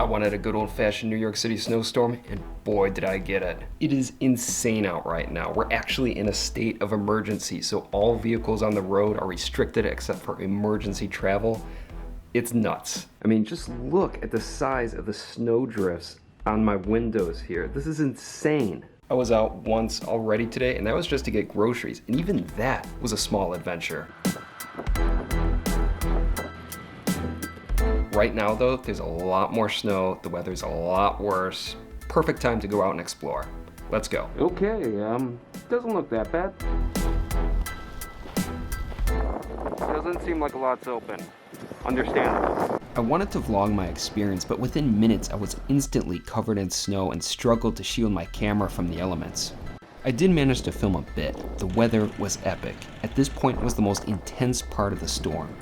wanted a good old-fashioned New York City snowstorm, and boy did I get it. It is insane out right now. We're actually in a state of emergency, so all vehicles on the road are restricted except for emergency travel. It's nuts. I mean, just look at the size of the snow drifts on my windows here. This is insane. I was out once already today, and that was just to get groceries, and even that was a small adventure. Right now though, there's a lot more snow, the weather's a lot worse. Perfect time to go out and explore. Let's go. Okay, doesn't look that bad. Doesn't seem like a lot's open. Understandable. I wanted to vlog my experience, but within minutes I was instantly covered in snow and struggled to shield my camera from the elements. I did manage to film a bit. The weather was epic. At this point was the most intense part of the storm.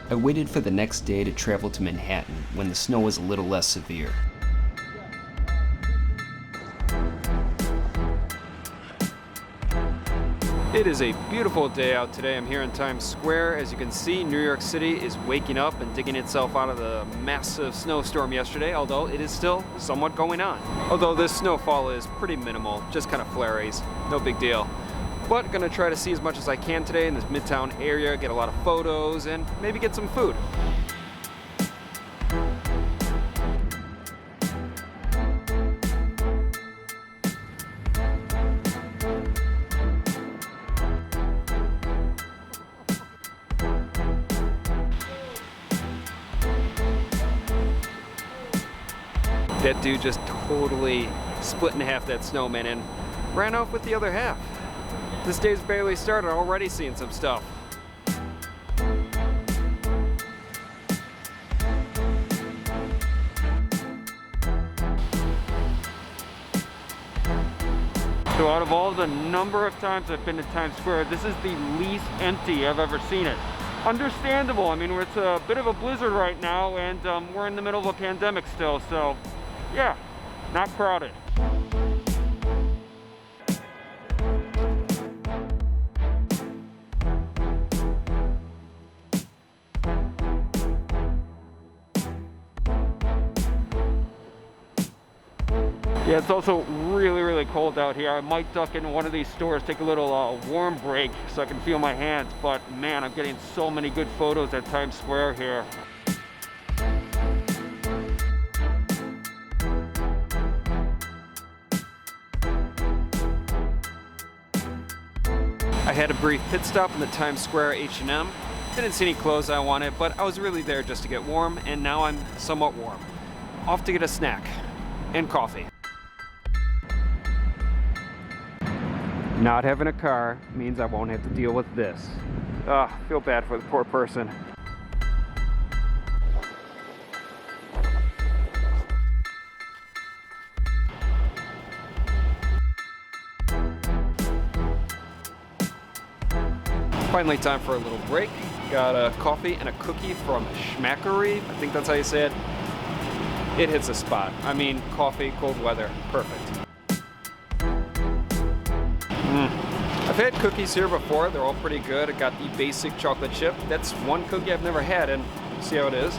I waited for the next day to travel to Manhattan when the snow was a little less severe. It is a beautiful day out today. I'm here in Times Square. As you can see, New York City is waking up and digging itself out of the massive snowstorm yesterday, although it is still somewhat going on. Although this snowfall is pretty minimal, just kind of flurries, no big deal. But gonna try to see as much as I can today in this Midtown area, get a lot of photos, and maybe get some food. That dude just totally split in half that snowman and ran off with the other half. This day's barely started, already seeing some stuff. So out of all the number of times I've been to Times Square, this is the least empty I've ever seen it. Understandable, I mean, it's a bit of a blizzard right now, and we're in the middle of a pandemic still, so yeah, not crowded. Yeah, it's also really, really cold out here. I might duck in one of these stores, take a little warm break so I can feel my hands, but man, I'm getting so many good photos at Times Square here. I had a brief pit stop in the Times Square H&M. Didn't see any clothes I wanted, but I was really there just to get warm, and now I'm somewhat warm. Off to get a snack and coffee. Not having a car means I won't have to deal with this. Ugh, feel bad for the poor person. Finally time for a little break. Got a coffee and a cookie from Schmackery. I think that's how you say it. It hits a spot. I mean, coffee, cold weather, perfect. I've had cookies here before. They're all pretty good. I got the basic chocolate chip. That's one cookie I've never had, and see how it is.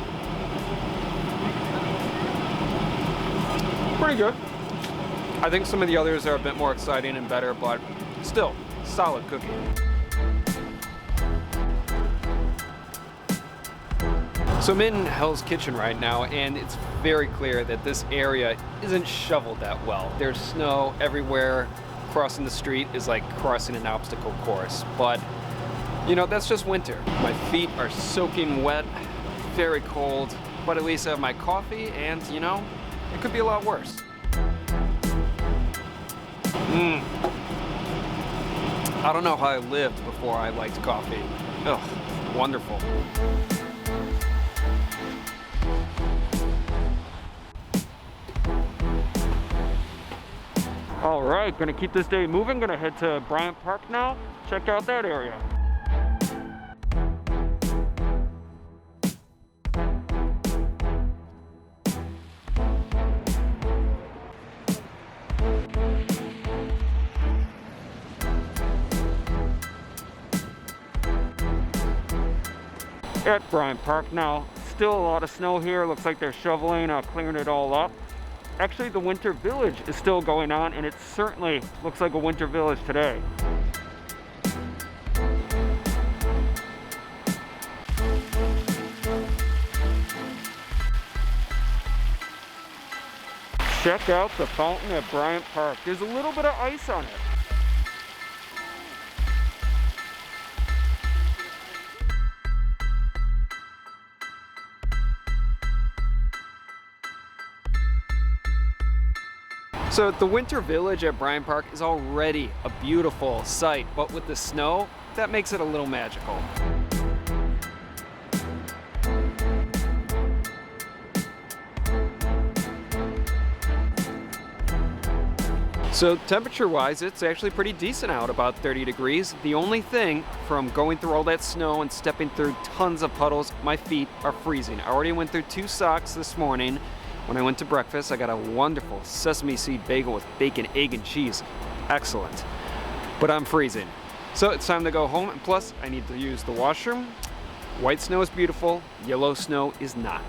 Pretty good. I think some of the others are a bit more exciting and better, but still, solid cookie. So I'm in Hell's Kitchen right now, and it's very clear that this area isn't shoveled that well. There's snow everywhere. Crossing the street is like crossing an obstacle course, but you know, that's just winter. My feet are soaking wet, very cold, but at least I have my coffee, and you know, it could be a lot worse. I don't know how I lived before I liked coffee. Ugh, wonderful. All right, gonna keep this day moving. Gonna head to Bryant Park now. Check out that area. at Bryant Park now. Still a lot of snow here. Looks like they're shoveling, clearing it all up. Actually, the Winter Village is still going on, and it certainly looks like a winter village today. Check out the fountain at Bryant Park. There's a little bit of ice on it. So the Winter Village at Bryant Park is already a beautiful sight, but with the snow, that makes it a little magical. So temperature-wise, it's actually pretty decent out, about 30 degrees. The only thing, from going through all that snow and stepping through tons of puddles, my feet are freezing. I already went through 2 socks this morning. When I went to breakfast, I got a wonderful sesame seed bagel with bacon, egg, and cheese. Excellent. But I'm freezing. So it's time to go home, and plus, I need to use the washroom. White snow is beautiful, yellow snow is not.